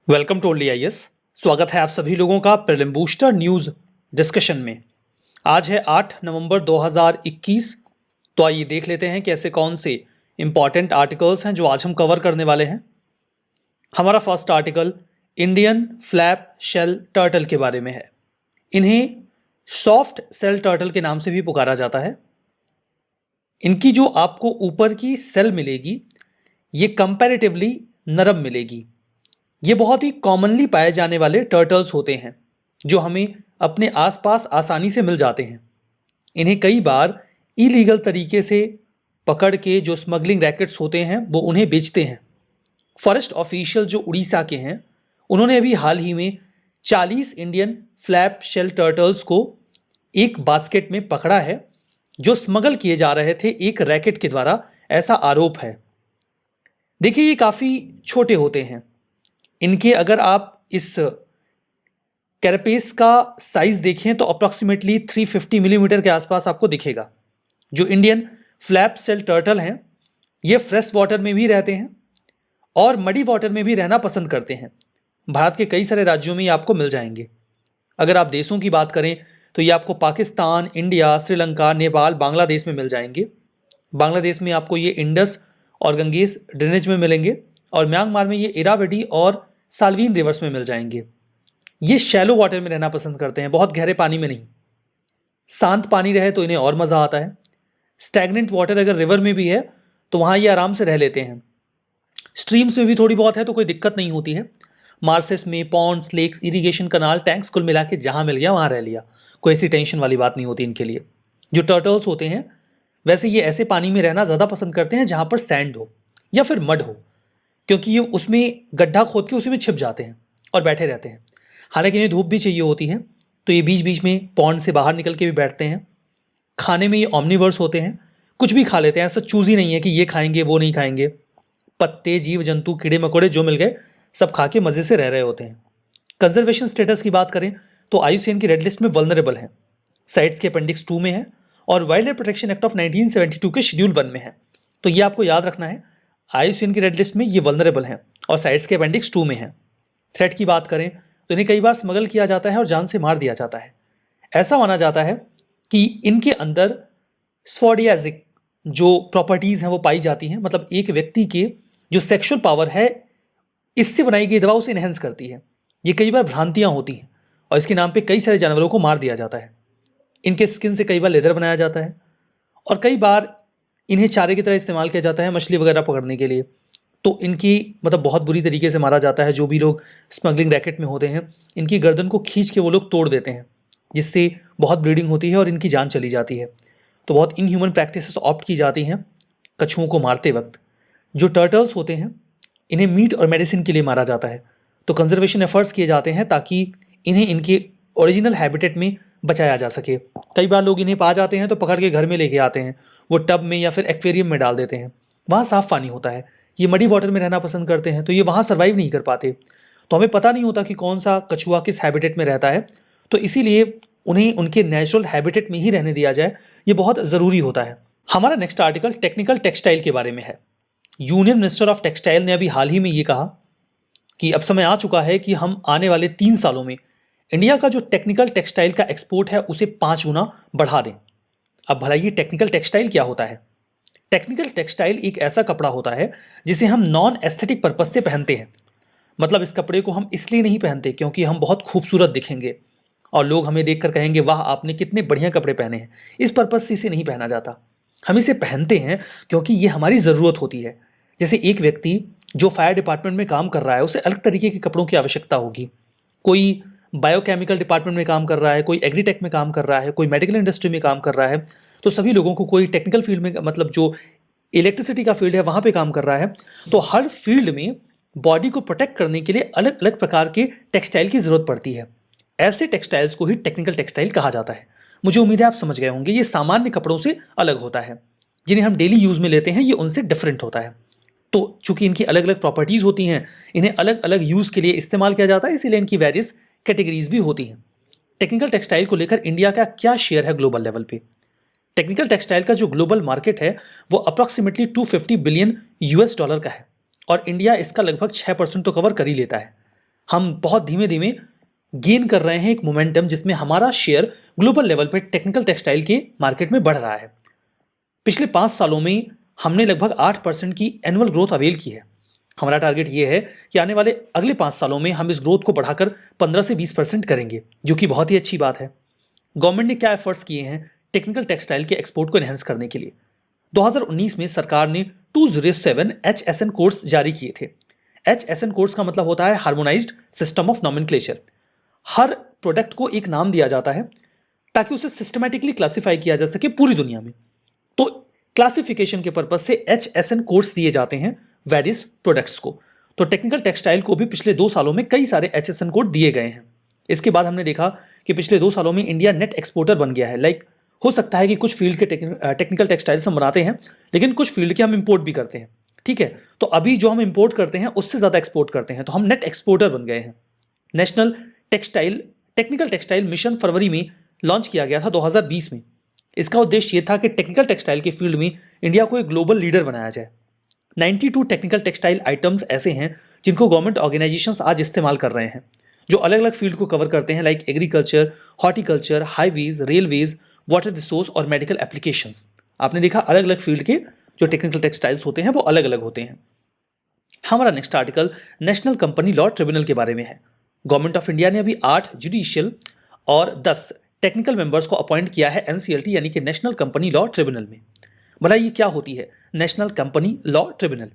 Welcome to only IAS. स्वागत है आप सभी लोगों का प्रीलिम बूस्टर न्यूज डिस्कशन में। आज है 8 नवंबर 2021। तो आइए देख लेते हैं कि ऐसे कौन से इंपॉर्टेंट आर्टिकल्स हैं जो आज हम कवर करने वाले हैं। हमारा first article Indian flap shell turtle के बारे में है। इन्हें सॉफ्ट सेल टर्टल के नाम से भी पुकारा जाता है। इनकी जो आपको ऊपर की सेल मिलेगी ये कंपैरेटिवली नरम मिलेगी। ये बहुत ही कॉमनली पाए जाने वाले टर्टल्स होते हैं जो हमें अपने आसपास आसानी से मिल जाते हैं। इन्हें कई बार इलीगल तरीके से पकड़ के जो स्मगलिंग रैकेट्स होते हैं वो उन्हें बेचते हैं। फॉरेस्ट ऑफिशियल जो उड़ीसा के हैं उन्होंने अभी हाल ही में 40 इंडियन फ्लैप शेल टर्टल्स को एक बास्केट में पकड़ा है जो स्मगल किए जा रहे थे एक रैकेट के द्वारा, ऐसा आरोप है। देखिए ये काफ़ी छोटे होते हैं। इनके अगर आप इस कैरपेस का साइज देखें तो अप्रॉक्सीमेटली 350 मिलीमीटर के आसपास आपको दिखेगा। जो इंडियन फ्लैप शेल टर्टल हैं ये फ्रेश वाटर में भी रहते हैं और मडी वाटर में भी रहना पसंद करते हैं। भारत के कई सारे राज्यों में ये आपको मिल जाएंगे। अगर आप देशों की बात करें तो ये आपको पाकिस्तान, इंडिया, श्रीलंका, नेपाल, बांग्लादेश में मिल जाएंगे। बांग्लादेश में आपको ये इंडस और गंगेस ड्रेनेज में मिलेंगे और म्यांमार में ये इरावदी और साल्वीन रिवर्स में मिल जाएंगे। ये शैलो वाटर में रहना पसंद करते हैं, बहुत गहरे पानी में नहीं। शांत पानी रहे तो इन्हें और मज़ा आता है। स्टैग्नेंट वाटर अगर रिवर में भी है तो वहाँ ये आराम से रह लेते हैं। स्ट्रीम्स में भी थोड़ी बहुत है तो कोई दिक्कत नहीं होती है। मार्सेस में पॉन्ड्स, लेक्स, इरिगेशन कनाल, टैंक्स कुल मिला के जहाँ मिल गया वहाँ रह लिया, कोई ऐसी टेंशन वाली बात नहीं होती इनके लिए। जो टर्टल्स होते हैं वैसे ये ऐसे पानी में रहना ज़्यादा पसंद करते हैं जहाँ पर सैंड हो या फिर मड हो, क्योंकि ये उसमें गड्ढा खोद के उसी में छिप जाते हैं और बैठे रहते हैं। हालांकि इन्हें धूप भी चाहिए होती है तो ये बीच बीच में पॉन्ड से बाहर निकल के भी बैठते हैं। खाने में ये ऑमनीवर्स होते हैं, कुछ भी खा लेते हैं, ऐसा चूज ही नहीं है कि ये खाएंगे वो नहीं खाएंगे। पत्ते, जीव जंतु, कीड़े मकोड़े जो मिल गए सब खा के मज़े से रह रहे होते हैं। कंजर्वेशन स्टेटस की बात करें तो आईयूसीएन की रेड लिस्ट में वल्नरेबल है, साइट्स के अपेंडिक्स 2 में है और wild life protection act of 1972 के शेड्यूल 1 में है। तो ये आपको याद रखना है, आईयूसीएन की रेड लिस्ट में ये वल्नरेबल हैं और साइट्स के अपेंडिक्स 2 में है। थ्रेट की बात करें तो इन्हें कई बार स्मगल किया जाता है और जान से मार दिया जाता है। ऐसा माना जाता है कि इनके अंदर स्फोडियाजिक जो प्रॉपर्टीज़ हैं वो पाई जाती हैं, मतलब एक व्यक्ति के जो सेक्सुअल पावर है इससे बनाई गई दवा उसे इनहेंस करती है। ये कई बार भ्रांतियाँ होती हैं और इसके नाम पे कई सारे जानवरों को मार दिया जाता है। इनके स्किन से कई बार लेदर बनाया जाता है और कई बार इन्हें चारे की तरह इस्तेमाल किया जाता है मछली वगैरह पकड़ने के लिए। तो इनकी मतलब बहुत बुरी तरीके से मारा जाता है। जो भी लोग स्मगलिंग रैकेट में होते हैं इनकी गर्दन को खींच के वो लोग तोड़ देते हैं, जिससे बहुत ब्लीडिंग होती है और इनकी जान चली जाती है। तो बहुत इनह्यूमन प्रैक्टिसेस ऑप्ट की जाती हैं कछुओं को मारते वक्त। जो टर्टल्स होते हैं इन्हें मीट और मेडिसिन के लिए मारा जाता है। तो कंजर्वेशन एफर्ट्स किए जाते हैं ताकि इन्हें इनके ओरिजिनल हैबिटेट में बचाया जा सके। कई बार लोग इन्हें पा जाते हैं तो पकड़ के घर में लेके आते हैं, वो टब में या फिर एक्वेरियम में डाल देते हैं। वहाँ साफ पानी होता है, ये मडी वाटर में रहना पसंद करते हैं तो ये वहाँ सर्वाइव नहीं कर पाते। तो हमें पता नहीं होता कि कौन सा कछुआ किस हैबिटेट में रहता है, तो इसीलिए उन्हें उनके नेचुरल हैबिटेट में ही रहने दिया जाए, ये बहुत ज़रूरी होता है। हमारा नेक्स्ट आर्टिकल टेक्निकल टेक्सटाइल के बारे में है। यूनियन मिनिस्टर ऑफ टेक्सटाइल ने अभी हाल ही में ये कहा कि अब समय आ चुका है कि हम आने वाले 3 सालों में इंडिया का जो टेक्निकल टेक्सटाइल का एक्सपोर्ट है उसे 5 गुना बढ़ा दें। अब भला ये टेक्निकल टेक्सटाइल क्या होता है? टेक्निकल टेक्सटाइल एक ऐसा कपड़ा होता है जिसे हम नॉन एस्थेटिक पर्पज से पहनते हैं। मतलब इस कपड़े को हम इसलिए नहीं पहनते क्योंकि हम बहुत खूबसूरत दिखेंगे और लोग हमें देखकर कहेंगे वाह आपने कितने बढ़िया कपड़े पहने हैं। इस पर्पज से इसे नहीं पहना जाता। हम इसे पहनते हैं क्योंकि ये हमारी ज़रूरत होती है। जैसे एक व्यक्ति जो फायर डिपार्टमेंट में काम कर रहा है उसे अलग तरीके के कपड़ों की आवश्यकता होगी। कोई बायोकेमिकल डिपार्टमेंट में काम कर रहा है, कोई एग्रीटेक में काम कर रहा है, कोई मेडिकल इंडस्ट्री में काम कर रहा है। तो सभी लोगों को, कोई टेक्निकल फील्ड में, मतलब जो इलेक्ट्रिसिटी का फील्ड है वहाँ पे काम कर रहा है। तो हर फील्ड में बॉडी को प्रोटेक्ट करने के लिए अलग अलग प्रकार के टेक्सटाइल की ज़रूरत पड़ती है। ऐसे टेक्सटाइल्स को ही टेक्निकल टेक्सटाइल कहा जाता है। मुझे उम्मीद है आप समझ गए होंगे। ये सामान्य कपड़ों से अलग होता है, जिन्हें हम डेली यूज़ में लेते हैं, ये उनसे डिफरेंट होता है। तो चूंकि इनकी अलग अलग प्रॉपर्टीज़ होती हैं, इन्हें अलग अलग यूज़ के लिए इस्तेमाल किया जाता है, इसीलिए इनकी वेरियस कैटेगरीज भी होती हैं। टेक्निकल टेक्सटाइल को लेकर इंडिया का क्या शेयर है ग्लोबल लेवल पे? टेक्निकल टेक्सटाइल का जो ग्लोबल मार्केट है वो अप्रॉक्सीमेटली 250 बिलियन यूएस डॉलर का है और इंडिया इसका लगभग 6% तो कवर कर ही लेता है। हम बहुत धीमे धीमे गेन कर रहे हैं एक मोमेंटम, जिसमें हमारा शेयर ग्लोबल लेवल पे टेक्निकल टेक्सटाइल के मार्केट में बढ़ रहा है। पिछले 5 सालों में हमने लगभग 8% की एनुअल ग्रोथ अवेल की है। हमारा टारगेट ये है कि आने वाले अगले 5 सालों में हम इस ग्रोथ को बढ़ाकर 15 से 20% करेंगे, जो कि बहुत ही अच्छी बात है। गवर्नमेंट ने क्या एफर्ट्स किए हैं टेक्निकल टेक्सटाइल के एक्सपोर्ट को एनहेंस करने के लिए? 2019 में सरकार ने 207 HSN कोड्स जारी किए थे। HSN कोड्स का मतलब होता है harmonised system of nomenclature. Her product को एक नाम दिया जाता है ताकि उसे सिस्टमैटिकली क्लासिफाई किया जा सके पूरी दुनिया में। तो क्लासिफिकेशन के पर्पज से HSN कोड्स दिए जाते हैं वेरियस प्रोडक्ट्स को। तो टेक्निकल टेक्सटाइल को भी पिछले 2 सालों में कई सारे HSN कोड दिए गए हैं। इसके बाद हमने देखा कि पिछले 2 सालों में इंडिया नेट एक्सपोर्टर बन गया है। हो सकता है कि कुछ फील्ड के टेक्निकल टेक्सटाइल्स हम बनाते हैं, लेकिन कुछ फील्ड के हम इंपोर्ट भी करते हैं। ठीक है, तो अभी जो हम इंपोर्ट करते हैं उससे ज्यादा एक्सपोर्ट करते हैं, तो हम नेट एक्सपोर्टर बन गए हैं। नेशनल टेक्निकल टेक्सटाइल मिशन फरवरी में लॉन्च किया गया था 2020 में। इसका उद्देश्य यह था कि टेक्निकल टेक्सटाइल के फील्ड में इंडिया को एक ग्लोबल लीडर बनाया जाए। 92 टेक्निकल टेक्सटाइल आइटम्स ऐसे हैं जिनको गवर्नमेंट ऑर्गेनाइजेशंस आज इस्तेमाल कर रहे हैं, जो अलग अलग फील्ड को कवर करते हैं, like agriculture, horticulture, highways, railways, water resource और मेडिकल एप्लीकेशंस। आपने देखा अलग अलग फील्ड के जो टेक्निकल टेक्सटाइल्स होते हैं वो अलग अलग होते हैं। हमारा next article national company law tribunal के बारे में है। गवर्नमेंट ऑफ इंडिया ने अभी 8 जुडिशियल और 10 टेक्निकल मेंबर्स को अपॉइंट किया है NCLT यानी कि नेशनल कंपनी लॉ ट्रिब्यूनल में। भला ये क्या होती है नेशनल कंपनी लॉ ट्रिब्यूनल?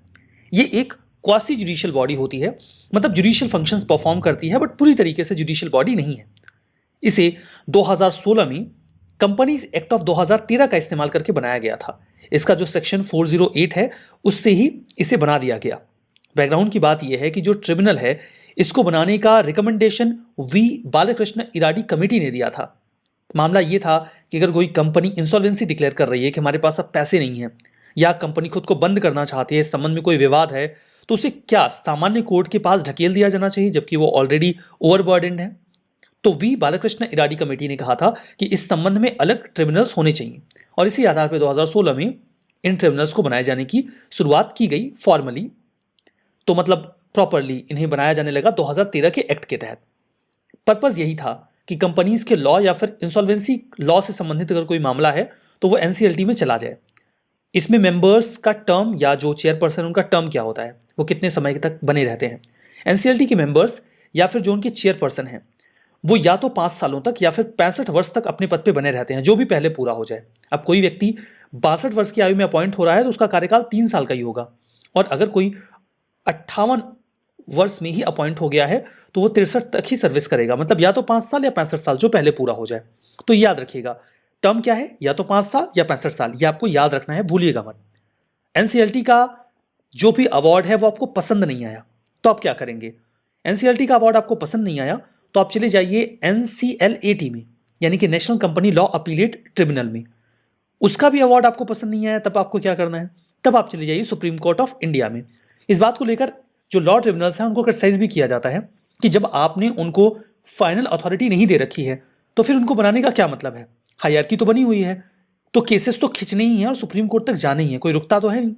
ये एक क्वासी जुडिशियल बॉडी होती है, मतलब जुडिशियल फंक्शंस परफॉर्म करती है, बट पूरी तरीके से जुडिशियल बॉडी नहीं है। इसे 2016 में कंपनीज एक्ट ऑफ 2013 का इस्तेमाल करके बनाया गया था। इसका जो सेक्शन 408 है उससे ही इसे बना दिया गया। बैकग्राउंड की बात यह है कि जो ट्रिब्यूनल है इसको बनाने का recommendation we Balkrishna Eradi committee ने दिया था। मामला ये था कि अगर कोई कंपनी इंसॉल्वेंसी डिक्लेयर कर रही है कि हमारे पास अब पैसे नहीं है, या कंपनी खुद को बंद करना चाहती है, इस संबंध में कोई विवाद है, तो उसे क्या सामान्य कोर्ट के पास ढकेल दिया जाना चाहिए जबकि वो ऑलरेडी ओवरबर्डन्ड है? तो वी बालकृष्ण इराडी कमेटी ने कहा था कि इस संबंध में अलग ट्रिब्यूनल्स होने चाहिए, और इसी आधार पर 2016 में इन ट्रिब्यूनल्स को बनाए जाने की शुरुआत की गई फॉर्मली। तो मतलब प्रॉपरली इन्हें बनाया जाने लगा 2013 के एक्ट के तहत। पर्पज यही था कि कंपनीज के लॉ या फिर इंसॉल्वेंसी लॉ से संबंधित अगर कोई मामला है तो वो NCLT में चला जाए। इसमें मेंबर्स का टर्म या जो चेयरपर्सन उनका टर्म क्या होता है, वो कितने समय तक बने रहते हैं। NCLT के मेंबर्स या फिर जो उनके चेयरपर्सन हैं वो या तो 5 सालों तक या फिर 65 वर्ष तक अपने पद पे बने रहते हैं, जो भी पहले पूरा हो जाए। अब कोई व्यक्ति 62 वर्ष की आयु में अपॉइंट हो रहा है तो उसका कार्यकाल 3 साल का ही होगा, और अगर कोई 58 वर्ष में ही अपॉइंट हो गया है तो वो 63 तक ही सर्विस करेगा, मतलब या तो 5 साल या 65 साल जो पहले पूरा हो जाए। तो याद रखिएगा टर्म क्या है, या तो 5 साल या 65 साल, ये आपको याद रखना है, भूलिएगा मत। NCLT का जो भी अवार्ड है वो आपको पसंद नहीं आया तो आप क्या करेंगे? NCLT का अवार्ड आपको पसंद नहीं आया तो आप चले जाइए NCLAT में, यानी कि national company law appellate tribunal में। उसका भी अवार्ड आपको पसंद नहीं आया तब आपको क्या करना है? तब आप चले जाइए सुप्रीम कोर्ट ऑफ इंडिया में। इस बात को लेकर जो लॉ ट्रिब्यूनल्स हैं उनको क्रिटिसाइज भी किया जाता है कि जब आपने उनको फाइनल अथॉरिटी नहीं दे रखी है तो फिर उनको बनाने का क्या मतलब है? हायरार्की तो बनी हुई है, तो केसेस तो खींचने ही है और सुप्रीम कोर्ट तक जाने ही है, कोई रुकता तो है नहीं।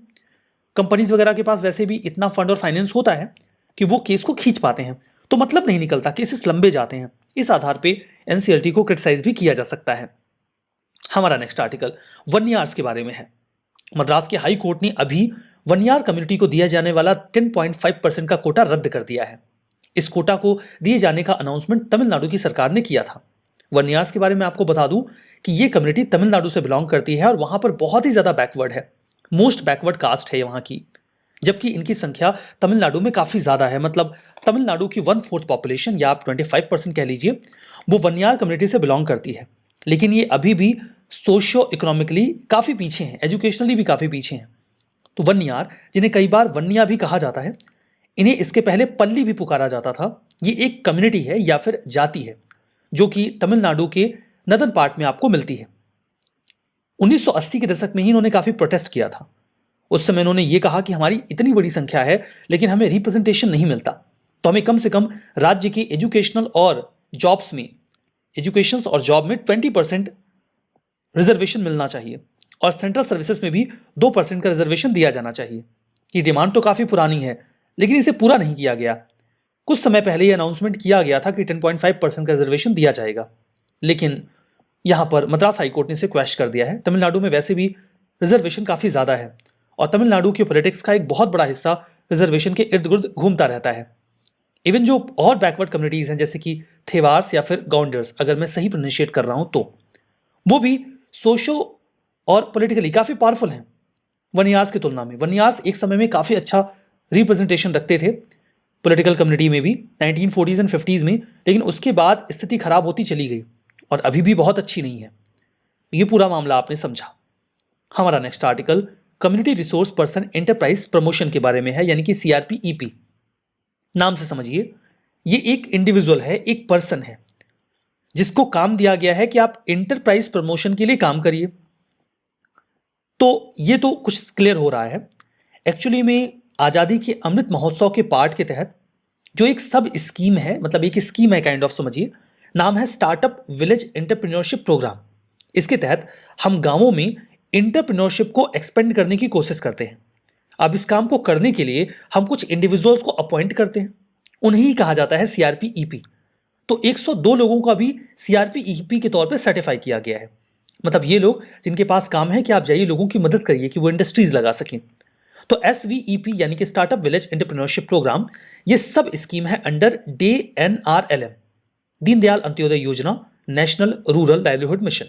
कंपनीज वगैरह के पास वैसे भी इतना फंड और फाइनेंस होता है कि वो केस को खींच पाते हैं, तो मतलब नहीं निकलता, केसेस लंबे जाते हैं। इस आधार पे NCLT को क्रिटिसाइज भी किया जा सकता है। हमारा नेक्स्ट आर्टिकल वन्यार्स के बारे में है। मद्रास के हाई कोर्ट ने अभी वन्यार कम्युनिटी को दिया जाने वाला 10.5% का कोटा रद्द कर दिया है। इस कोटा को दिए जाने का अनाउंसमेंट तमिलनाडु की सरकार ने किया था। वन्यार्स के बारे में आपको बता दूं कि ये कम्युनिटी तमिलनाडु से बिलोंग करती है और वहां पर बहुत ही ज्यादा बैकवर्ड है, मोस्ट बैकवर्ड कास्ट है वहां की, जबकि इनकी संख्या तमिलनाडु में काफी ज्यादा है। मतलब तमिलनाडु की 1/4 पॉपुलेशन या आप 25% कह लीजिए वो वन्यार कम्युनिटी से बिलोंग करती है, लेकिन ये अभी भी सोशियो इकोनॉमिकली काफी पीछे हैं, एजुकेशनली भी काफी पीछे हैं। तो वन्यार, जिन्हें कई बार वन्या भी कहा जाता है, इन्हें इसके पहले पल्ली भी पुकारा जाता था। ये एक कम्युनिटी है या फिर जाति है जो कि तमिलनाडु के नदन पार्ट में आपको मिलती है। 1980 के दशक में ही इन्होंने काफी प्रोटेस्ट किया था। उस समय इन्होंने ये कहा कि हमारी इतनी बड़ी संख्या है लेकिन हमें रिप्रेजेंटेशन नहीं मिलता, तो हमें कम से कम राज्य की एजुकेशनल और जॉब्स में, एजुकेशन और जॉब में 20% रिजर्वेशन मिलना चाहिए, और सेंट्रल सर्विसेज में भी 2% का रिजर्वेशन दिया जाना चाहिए। ये डिमांड तो काफी पुरानी है लेकिन इसे पूरा नहीं किया गया। कुछ समय पहले ये अनाउंसमेंट किया गया था कि 10.5% का रिजर्वेशन दिया जाएगा, लेकिन यहां पर मद्रास हाईकोर्ट ने इसे क्वैश कर दिया है। तमिलनाडु में वैसे भी रिजर्वेशन काफी ज्यादा है और तमिलनाडु की पॉलिटिक्स का एक बहुत बड़ा हिस्सा रिजर्वेशन के इर्द गिर्द घूमता रहता है। इवन जो और बैकवर्ड कम्युनिटीज हैं जैसे कि थेवार्स या फिर गाउंडर्स, अगर मैं सही प्रोनाउंशिएट कर रहा हूं तो वो भी सोशो और पॉलिटिकली काफी पावरफुल हैं वनियास की तुलना में। वनियास एक समय में काफी अच्छा रिप्रेजेंटेशन रखते थे पॉलिटिकल कम्युनिटी में भी 1940s एंड 50s में, लेकिन उसके बाद स्थिति खराब होती चली गई और अभी भी बहुत अच्छी नहीं है। ये पूरा मामला आपने समझा। हमारा next article community resource person enterprise promotion के बारे में है, यानी कि CRPEP। नाम से समझिए, ये एक इंडिविजुअल है, एक पर्सन है जिसको काम दिया गया है कि आप एंटरप्राइज प्रमोशन के लिए काम करिए। तो ये तो कुछ क्लियर हो रहा है। एक्चुअली में आजादी के अमृत महोत्सव के पार्ट के तहत जो एक सब स्कीम है, मतलब एक स्कीम है काइंड ऑफ, समझिए, नाम है स्टार्टअप विलेज एंटरप्रेन्योरशिप प्रोग्राम। इसके तहत हम गांवों में एंटरप्रेन्योरशिप को एक्सपेंड करने की कोशिश करते हैं। अब इस काम को करने के लिए हम कुछ इंडिविजुअल्स को अपॉइंट करते हैं, उन्हें कहा जाता है CRPEP। तो 102 लोगों का भी CRPEP के तौर पे सर्टिफाई किया गया है। मतलब ये लोग जिनके पास काम है कि आप जाइए लोगों की मदद करिए कि वो इंडस्ट्रीज लगा सकें। तो SVEP यानी कि स्टार्टअप विलेज एंटरप्रेन्योरशिप प्रोग्राम, ये सब स्कीम है अंडर DNRLM, दीनदयाल अंत्योदय योजना, नेशनल रूरल लाइवलीहुड मिशन।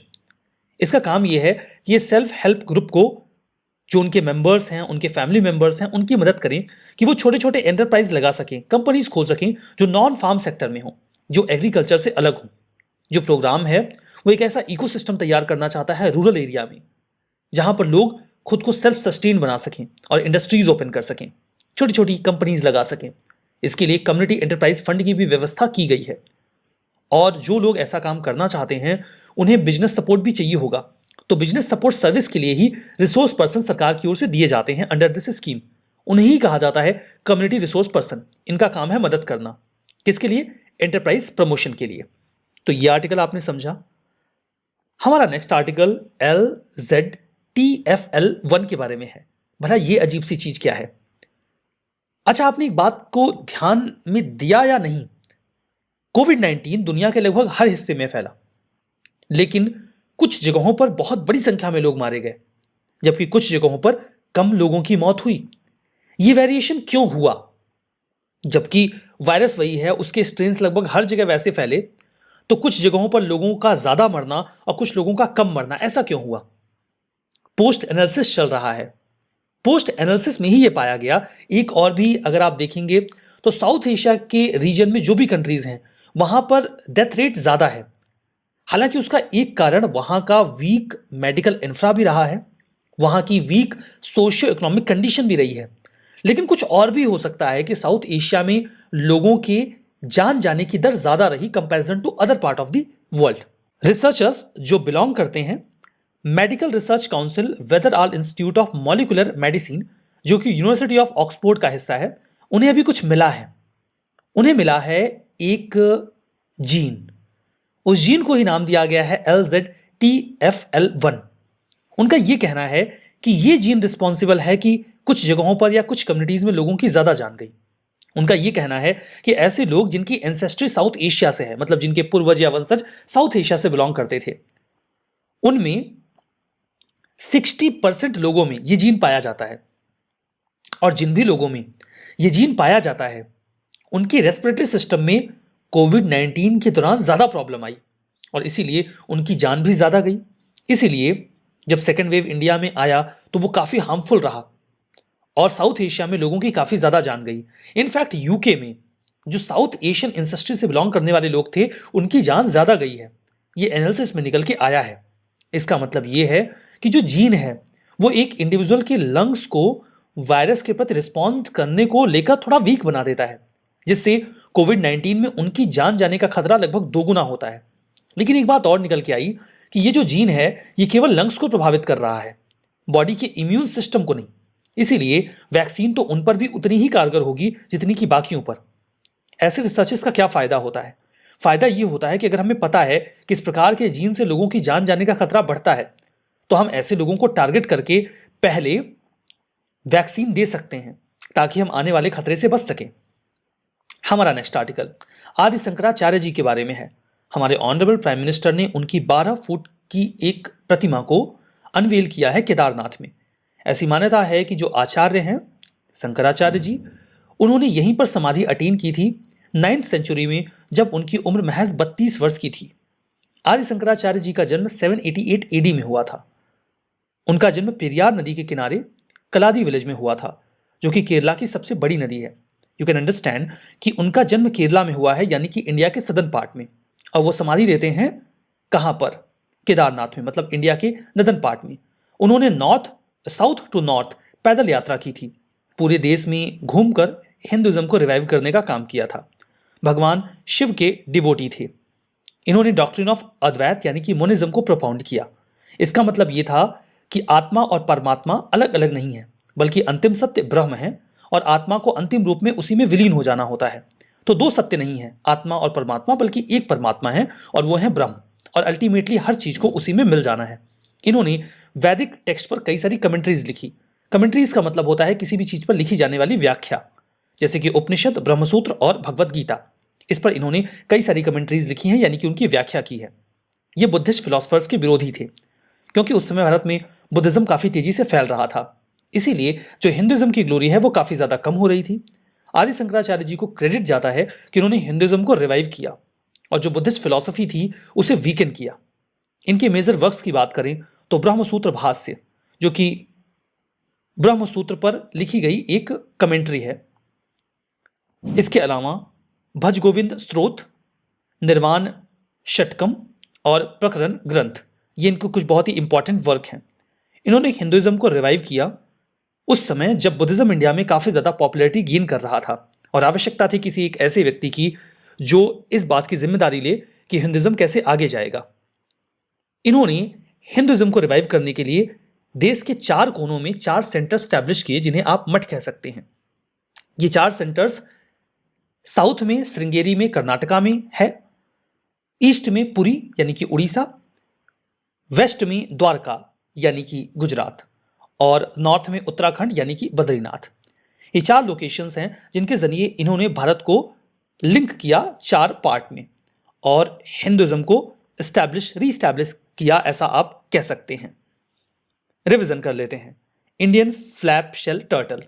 इसका काम यह है कि ये सेल्फ हेल्प ग्रुप को, जो उनके मेंबर्स हैं, उनके फैमिली मेंबर्स हैं, उनकी मदद करें कि वो छोटे छोटे एंटरप्राइज लगा सकें, कंपनीज खोल सकें जो नॉन फार्म सेक्टर में हो, जो एग्रीकल्चर से अलग हो। जो प्रोग्राम है वो एक ऐसा इकोसिस्टम तैयार करना चाहता है रूरल एरिया में, जहां पर लोग खुद को सेल्फ सस्टेन बना सकें और इंडस्ट्रीज ओपन कर सकें, छोटी छोटी कंपनीज लगा सकें। इसके लिए कम्युनिटी एंटरप्राइज फंड की भी व्यवस्था की गई है और जो लोग ऐसा काम करना चाहते हैं उन्हें बिजनेस सपोर्ट भी चाहिए होगा। तो बिजनेस सपोर्ट सर्विस के लिए ही रिसोर्स पर्सन सरकार की ओर से दिए जाते हैं अंडर दिस स्कीम। उन्हें ही कहा जाता है कम्युनिटी रिसोर्स पर्सन। इनका काम है मदद करना, किसके लिए? एंटरप्राइज प्रमोशन के लिए। तो ये आर्टिकल आपने समझा। हमारा नेक्स्ट आर्टिकल LZTFL1 के बारे में है। भला ये अजीब सी चीज क्या है? अच्छा, आपने एक बात को ध्यान में दिया या नहीं, कोविड-19 दुनिया के लगभग हर हिस्से में फैला, लेकिन कुछ जगहों पर बहुत बड़ी संख्या में लोग मारे गए, जबकि कुछ जगहों पर कम लोगों की मौत हुई। ये वेरिएशन क्यों हुआ? जबकि वायरस वही है, उसके स्ट्रेन्स लगभग हर जगह वैसे फैले, तो कुछ जगहों पर लोगों का ज्यादा मरना और कुछ लोगों का कम मरना, ऐसा क्यों हुआ? पोस्ट एनालिसिस चल रहा है। पोस्ट एनालिसिस में ही ये पाया गया। एक और भी अगर आप देखेंगे तो साउथ एशिया के रीजन में जो भी कंट्रीज हैं वहां पर डेथ रेट ज्यादा है। हालांकि उसका एक कारण वहां का वीक मेडिकल इंफ्रा भी रहा है, वहां की वीक सोशियो इकोनॉमिक कंडीशन भी रही है, लेकिन कुछ और भी हो सकता है कि साउथ एशिया में लोगों के जान जाने की दर ज्यादा रही comparison to other part of the world. Researchers जो बिलोंग करते हैं medical research council Weatherall institute of molecular medicine, जो कि यूनिवर्सिटी ऑफ ऑक्सफोर्ड का हिस्सा है, उन्हें अभी कुछ मिला है। उन्हें मिला है एक जीन। उस जीन को ही नाम दिया गया है LZTFL1। उनका यह कहना है कि यह जीन रिस्पॉन्सिबल है कि कुछ जगहों पर या कुछ कम्युनिटीज में लोगों की ज्यादा जान गई। उनका यह कहना है कि ऐसे लोग जिनकी एंसेस्ट्री साउथ एशिया से है, मतलब जिनके पूर्वज या वंशज साउथ एशिया से बिलोंग करते थे, उनमें 60% लोगों में यह जीन पाया जाता है। और जिन भी लोगों में यह जीन पाया जाता है उनके रेस्पिरेटरी सिस्टम में कोविड-19 के दौरान ज्यादा प्रॉब्लम आई और इसीलिए उनकी जान भी ज्यादा गई। इसीलिए जब सेकेंड वेव इंडिया में आया तो वो काफी हार्मफुल रहा और साउथ एशिया में लोगों की काफी ज्यादा जान गई। इनफैक्ट यूके में जो साउथ एशियन इंडस्ट्री से बिलोंग करने वाले लोग थे उनकी जान ज्यादा गई है। ये एनालिसिस में निकल के आया है। इसका मतलब ये है कि जो जीन है वो एक इंडिविजुअल के लंग्स को वायरस के प्रति रिस्पॉन्ड करने को लेकर थोड़ा वीक बना देता है, जिससे कोविड-19 में उनकी जान जाने का खतरा लगभग दोगुना होता है। लेकिन एक बात और निकल के आई कि ये जो जीन है ये केवल लंग्स को प्रभावित कर रहा है, बॉडी के इम्यून सिस्टम को नहीं। इसीलिए वैक्सीन तो उन पर भी उतनी ही कारगर होगी जितनी कि बाकियों पर। ऐसे रिसर्चेस का क्या फायदा होता है? फायदा ये होता है कि अगर हमें पता है कि इस प्रकार के जीन से लोगों की जान जाने का खतरा बढ़ता है तो हम ऐसे लोगों को टारगेट करके पहले वैक्सीन दे सकते हैं ताकि हम आने वाले खतरे से बच सकें। हमारा नेक्स्ट आर्टिकल आदि शंकराचार्य जी के बारे में है। हमारे ऑनरेबल प्राइम मिनिस्टर ने उनकी 12 फुट की एक प्रतिमा को अनवेल किया है केदारनाथ में। ऐसी मान्यता है कि जो आचार्य हैं शंकराचार्य जी, उन्होंने यहीं पर समाधि अटेन की थी 9th सेंचुरी में, जब उनकी उम्र महज 32 वर्ष की थी। आदि शंकराचार्य जी का जन्म 788 एडी में हुआ था। उनका जन्म पेरियार नदी के किनारे कलादी विलेज में हुआ था, जो कि केरला की सबसे बड़ी नदी है। यू कैन अंडरस्टैंड कि उनका जन्म केरला में हुआ है, यानी कि इंडिया के सदर्न पार्ट में, और वो समाधि लेते हैं कहां पर? केदारनाथ में, मतलब इंडिया के नदन पार्ट में। उन्होंने साउथ टू नॉर्थ पैदल यात्रा की थी। पूरे देश में घूमकर हिंदुइज्म को रिवाइव करने का काम किया था। भगवान शिव के डिवोटी थे। इन्होंने डॉक्ट्रिन ऑफ अद्वैत यानी कि मोनिज्म को प्रोपाउंड किया। इसका मतलब यह था कि आत्मा और परमात्मा अलग अलग नहीं है, बल्कि अंतिम सत्य ब्रह्म है और आत्मा को अंतिम रूप में उसी में विलीन हो जाना होता है। तो दो सत्य नहीं है आत्मा और परमात्मा, बल्कि एक परमात्मा है और वो है ब्रह्म, और अल्टीमेटली हर चीज को उसी में मिल जाना है। इन्होंने वैदिक टेक्स्ट पर कई सारी कमेंट्रीज लिखी। कमेंट्रीज का मतलब होता है किसी भी चीज पर लिखी जाने वाली व्याख्या, जैसे कि उपनिषद, ब्रह्मसूत्र और भगवद गीता। इस पर इन्होंने कई सारी कमेंट्रीज लिखी हैं, यानी कि उनकी व्याख्या की है। ये बुद्धिस्ट फिलोसफर्स के विरोधी थे, क्योंकि उस समय भारत में बुद्धिज्म काफी तेजी से फैल रहा था। इसीलिए जो हिंदुइज्म की ग्लोरी है वो काफी ज्यादा कम हो रही थी। आदि शंकराचार्य जी को क्रेडिट जाता है कि उन्होंने हिंदुइज्म को रिवाइव किया और जो बुद्धिस्ट फिलॉसफी थी उसे वीकन किया। इनके मेजर वर्क्स की बात करें तो ब्रह्मसूत्र भाष्य, जो कि ब्रह्मसूत्र पर लिखी गई एक कमेंट्री है। इसके अलावा भज गोविंद स्त्रोत, निर्वाण षटकम और प्रकरण ग्रंथ, ये इनको कुछ बहुत ही इंपॉर्टेंट वर्क हैं। इन्होंने हिंदुइज्म को रिवाइव किया उस समय जब बुद्धिज्म इंडिया में काफी ज्यादा पॉपुलैरिटी गेन कर रहा था, और आवश्यकता थी किसी एक ऐसे व्यक्ति की जो इस बात की जिम्मेदारी ले कि हिंदुइज्म कैसे आगे जाएगा। इन्होंने हिंदुइज्म को रिवाइव करने के लिए देश के 4 कोनों में 4 सेंटर स्टैब्लिश किए, जिन्हें आप मठ कह सकते हैं। ये 4 सेंटर्स साउथ में श्रृंगेरी में कर्नाटका में है, ईस्ट में पुरी यानी कि उड़ीसा, वेस्ट में द्वारका यानी कि गुजरात, और नॉर्थ में उत्तराखंड यानी कि बद्रीनाथ। ये 4 लोकेशंस हैं जिनके जरिए इन्होंने भारत को लिंक किया 4 पार्ट में और हिंदुइज्म को रीस्टैब्लिश किया, ऐसा आप कह सकते हैं। रिवीजन कर लेते हैं। Indian flap shell turtle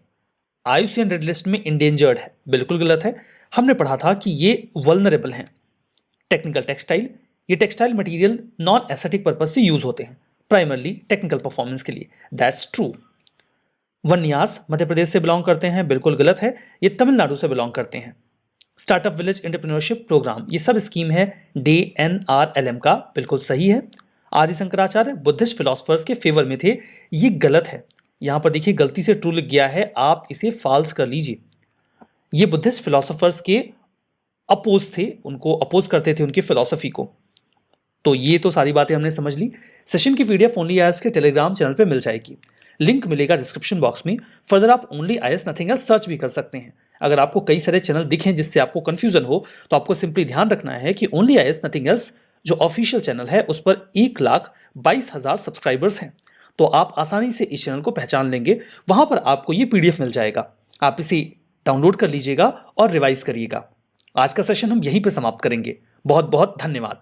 IUCN red list में इंडेंजर्ड है, बिल्कुल गलत है। हमने पढ़ा था कि ये वल्नरेबल हैं। टेक्निकल टेक्सटाइल, ये textile material non aesthetic purpose से यूज होते हैं, प्राइमरली टेक्निकल परफॉर्मेंस के लिए। That's true. वन्यास मध्य प्रदेश से बिलोंग करते हैं, बिल्कुल गलत है, ये तमिलनाडु से बिलोंग करते हैं। स्टार्टअप विलेज एंटरप्रेन्योरशिप प्रोग्राम, ये सब स्कीम है DNRLM का, बिल्कुल सही है। आदि शंकराचार्य बुद्धिस्ट फिलोसफर्स के फेवर में थे, ये गलत है। यहां पर देखिए गलती से ट्रू लिख गया है, आप इसे फॉल्स कर लीजिए। ये बुद्धिस्ट फिलोसफर्स के अपोज थे, उनको अपोज करते थे उनकी फिलोसफी को। तो ये तो सारी बातें हमने समझ ली। सेशन की PDF ओनली IAS के टेलीग्राम चैनल पे मिल जाएगी, लिंक मिलेगा डिस्क्रिप्शन बॉक्स में। फर्दर आप only IAS nothing else search भी कर सकते हैं। अगर आपको कई सारे चैनल दिखें जिससे आपको कंफ्यूजन हो, तो आपको सिंपली ध्यान रखना है कि ओनली IAS नथिंग एल्स जो ऑफिशियल चैनल है उस पर 1,22,000 सब्सक्राइबर्स हैं। तो आप आसानी से इस चैनल को पहचान लेंगे, वहां पर आपको ये PDF मिल जाएगा। आप इसे डाउनलोड कर लीजिएगा और रिवाइज करिएगा। आज का सेशन हम यहीं पर समाप्त करेंगे। बहुत बहुत धन्यवाद।